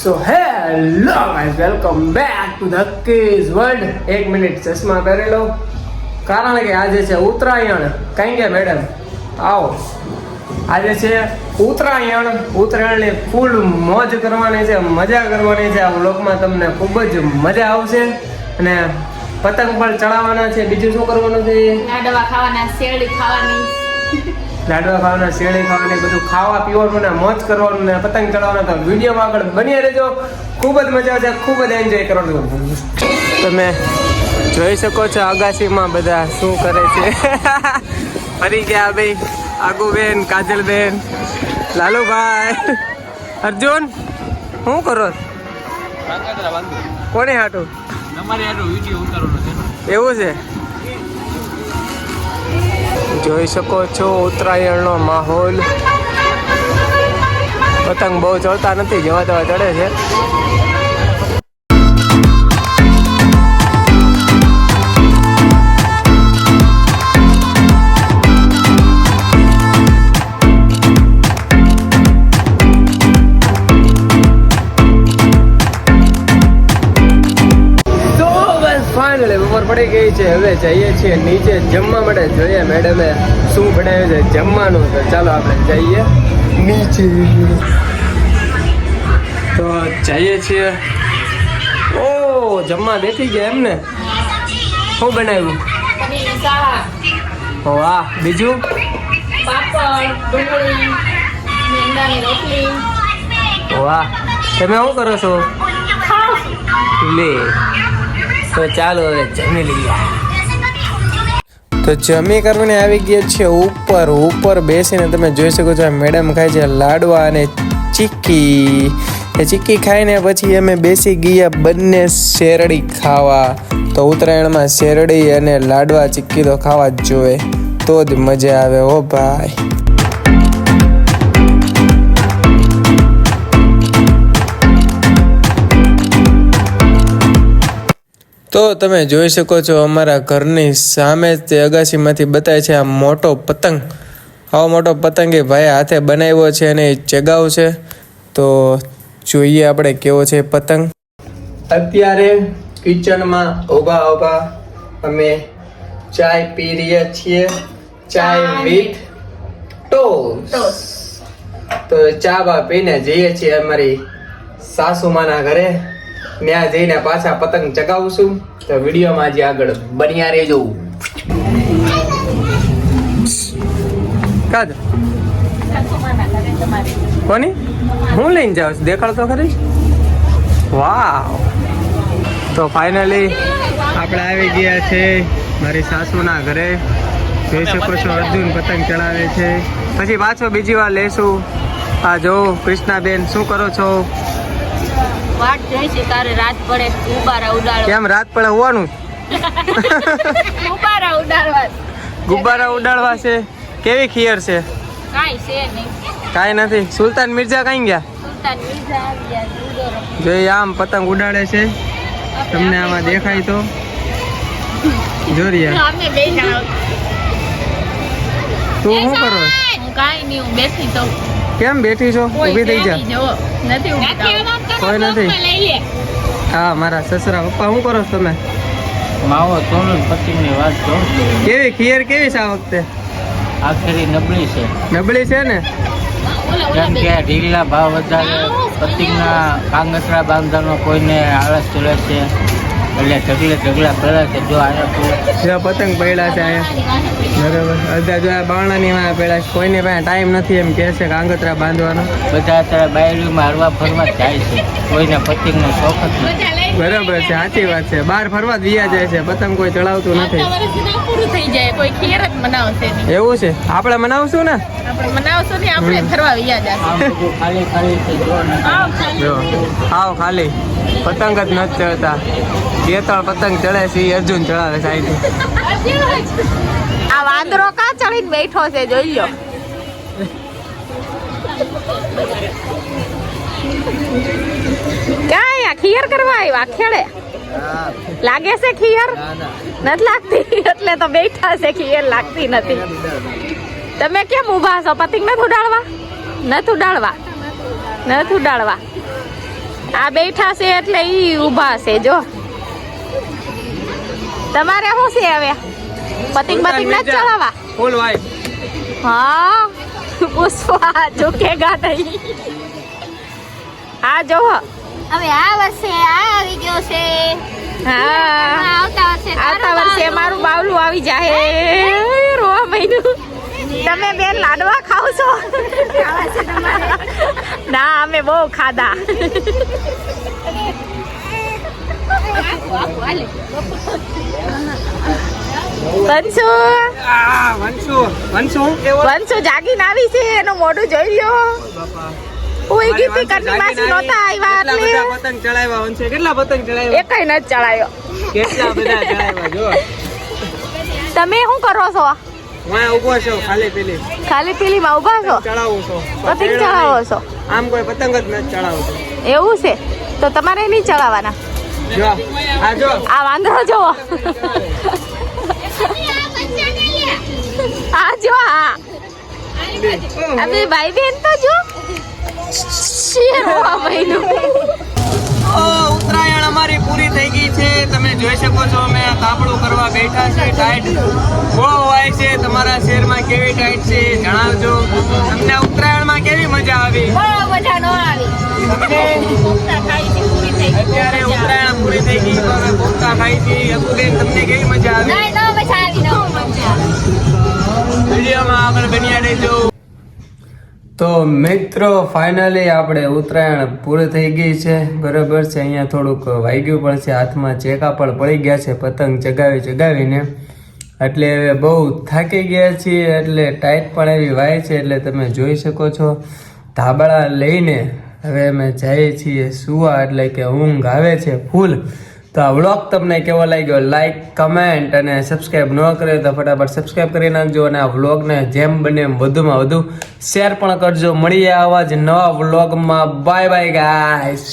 So hello guys, welcome back to the quiz world. 1 minute ચશ્મા પહેરી લો, કારણ કે આજે છે ઉત્તરાયણ. કઈ ગયા મેડમ? આવો. આજે છે ઉત્તરાયણ. ઉત્તરાયણની ફૂલ મોજ કરવાની છે, મજા કરવાની છે. આ વ્લોગમાં તમને ખૂબ જ મજા આવશે અને પતંગ પણ ચડાવવાના છે. બીજું શું કરવાનું છે? લાડવા ખાવાના, શેરડી ખાવાની, શેરડી ખાવાની, બધું ખાવા પીવાનું ને મોજ કરવાનું ને પતંગ ચડાવવાનું. તો વિડીયોમાં આગળ બની રહેજો, ખૂબ જ મજા આવશે, ખૂબ જ એન્જોય કરવાનું. તમે જોઈ શકો છો અગાસીમાં બધા શું કરે છે. ફરી ગયા ભાઈ આગુબેન, કાજલબેન, લાલુભાઈ, અર્જુન. શું કરો? કોને હાટું? એવું છે. જોઈ શકો છો ઉત્તરાયણનો માહોલ. પતંગ બહુ ચડતા નથી, જેવા તેવા ચડે છે. બપોર પડી ગઈ છે, હવે જઈએ છીએ નીચે જમવા માટે. જોઈએ મેડમે શું બનાવ્યું છે જમવાનું. તો ચાલો આપણે જઈએ નીચે. તો જઈએ છીએ. ઓ જમવા બેઠી ગયા એમને? શું બનાવ્યું? વાહ. બીજું? વાહ. તમે શું કરો છો? લે. તો ચાલો હવે જમી લઈએ. તો જમી કરીને આવી ગયા છે ઉપર બેસીને તમે જોઈ શકો છો મેડમ ખાય છે લાડવા અને ચીક્કી. એ ચીક્કી ખાઈને પછી અમે બેસી ગયા બંને શેરડી ખાવા. તો ઉત્તરાયણમાં શેરડી અને લાડવા ચીક્કી તો ખાવા જ જોઈએ, તો જ મજા આવે હો ભાઈ. તો તમે જોઈ શકો છો અમારા ઘરની સામે જ તે અગાસીમાંથી બતાવે છે આ મોટો પતંગ. આવો મોટો પતંગ એ ભાઈ હાથે બનાવ્યો છે અને એ ચગાવશે. તો જોઈએ આપણે કેવો છે પતંગ. અત્યારે કિચનમાં ઊભા અમે ચાય પી રહ્યા છીએ, ચાય વિથ ટોસ્ટ. તો ચા બા પીને જઈએ છીએ અમારી સાસુમાના ઘરે. ત્યાં જઈને પાછા પતંગ ચગાવશું. તો વિડીયોમાં આજે આગળ બન્યા રહેજો. કાદ કોની હું લઈને જાઉં છું? દેખાડ તો ખરી. વાહ. તો ફાઇનલી આપણે આવી ગયા છે મારી સાસુના ઘરે. જોઈ શકો છો અર્જુન પતંગ ચડાવે છે. પછી પાછો બીજી વાર લેશું. આ જો કૃષ્ણાબેન શું કરો છો? વાટ જોઈ છે તારે રાત પડે ગુબ્બારા ઉડાડવા. કેમ રાત પડે હોવાનું? ગુબ્બારા ઉડાડવા. ગુબ્બારા ઉડાડવા છે. કેવી ખીયર છે? કાઈ છે નહીં. કાઈ નથી. સુલતાન મિર્ઝા કઈ ગયા? સુલતાન મિર્ઝા આવી ગયા. જોઈ આમ પતંગ ઉડાડે છે. તમને આમાં દેખાય તો જોરિયા. અમે બેઠા. તું શું કરો? હું કાઈ નહીં, હું બેસી તો. કેમ બેઠી છો? ઊભી થઈ જા. નથી ઊભી. કોઈ નથી. હા મારા સસરા પપ્પા. શું કરો છો તમે? માવો સોનું પતિની વાત કહો. કેવી ખીયર કેવી છે આ વખતે? આખરી નબળી છે. નબળી છે ને? કેમ કે ઢીલા ભાવ વધારે, પતિંગના કાંગસરા બાંધવાનો કોઈને આળસ ચડે છે, એટલે ઢગલા પડ્યા છે. જો આયા પતંગ પડ્યા છે અહીંયા. બરાબર. અડધા જો આ બારણાની માં પડ્યા છે. કોઈને પાસે ટાઈમ નથી એમ કહે છે કાંગતરા બાંધવાનો. બધા અત્યારે બાયડીમાં હરવા ફરવા જ જાય છે, કોઈને પતિંગનો શોખ જ નથી. બરાબર છે, સાચી વાત છે. બહાર ફરવા જ વિયા જાય છે, પતંગ કોઈ ચડાવતું નથી. પૂરું થઈ જાય, કોઈ ખીર જ મનાવશે. એવું છે? આપણે મનાવશું ને? આપણે મનાવશું ને, આપણે ફરવા વિયા જશે. આમ બધું ખાલી ખાલી છે. જો આવ ખાલી પતંગ જ નથી ચડતા. 2-3 પતંગ ચડે છે, અર્જુન ચડાવે છે અહીંથી. આ વાંદરો કા ચડીને બેઠો છે જોઈ લો. ક્યાં ખીયર કરવા આવ્યા? ખેડે લાગે છે ખીયર? નથી લાગતી એટલે તો બેઠા છે. ખીયર લાગતી નથી. તમે કેમ ઊભા છો? પતંગ નથી ઉડાડવા? નથી ઉડાડવા. આ બેઠા છે એટલે ઈ ઊભા છે જો. તમારે શું છે હવે પતિંગ બતિંગ ના ચલાવવા? ફૂલ વાઈફ. હા પુષ્પા ઝુકેગા નહીં. આ જો હવે આ વર્ષે આ આવી ગયો છે. હા આવતા વર્ષે મારું બાવલું આવી જાય. રોવા મહિનું. તમે બેન લાડવા ખાવ છો? ના અમે બહુ ખાધા. વંશુ વંશુ જાગીને આવી છે. એનું મોઢું જોઈ લ્યો. ઉઈ ગીતી કરની માસી નહોતા આવ્યા એટલે પતંગ ચડાવ્યા વંશે. કેટલા પતંગ ચડાવ્યા? એકેય નથી ચડાયો. કેટલા બધા ચડાવ્યા જો. તમે શું કરો છો? હું ઉભો છું ખાલી પેલી ખાલી પેલીમાં ઉભા છો? ચડાવું છું. પતંગ ચડાવો છો? આમ કોઈ પતંગ જ નથી ચડાવતું. એવું છે તો તમારે નહીં ચડાવવાના. જો આ જો આ વાંદરો જોવો. આ જો આ બે ભાઈ બેન તો જો શેરવા મહિનું. ઉત્તરાયણ અમારી પૂરી થઈ ગઈ છે. તમે જોઈ શકો છો અમે કાપડું કરવા બેઠા છે. ટાઈટ બહુ હોય છે. તમારા શહેરમાં કેવી ટાઈટ છે જણાવજો. તમને ઉત્તરાયણમાં કેવી મજા આવી? બહુ મજા ન આવી. અત્યારે ઉત્તરાયણ પૂરી થઈ ગઈ તો અમે ભૂખતા ખાઈ છીએ. અકુબેન તમને કેવી મજા આવી? નહીં ન મજા આવી. વિડીયોમાં આગળ બન્યા રહેજો. તો મિત્રો ફાઇનલી આપણે ઉત્તરાયણ પૂરી થઈ ગઈ છે. બરાબર છે. અહીંયા થોડુંક વાગ્યું પણ છે. હાથમાં ચેકા પણ પડી ગયા છે પતંગ ચગાવીને. એટલે હવે બહુ થાકી ગયા છીએ. એટલે ટાઈટ પણ એવી વાય છે. એટલે તમે જોઈ શકો છો ધાબળા લઈને હવે અમે જઈએ છીએ સુવા. એટલે કે ઊંઘ આવે છે ફૂલ. તો આ વ્લોગ તમને કેવો લાગ્યો? લાઈક કમેન્ટ અને સબસ્ક્રાઈબ ન કરે તો ફટાફટ સબસ્ક્રાઈબ કરી નાખજો. અને આ વ્લોગને જેમ બને એમ વધુમાં વધુ શેર પણ કરજો. મળીએ આવા જ નવા વ્લોગમાં. Bye bye guys.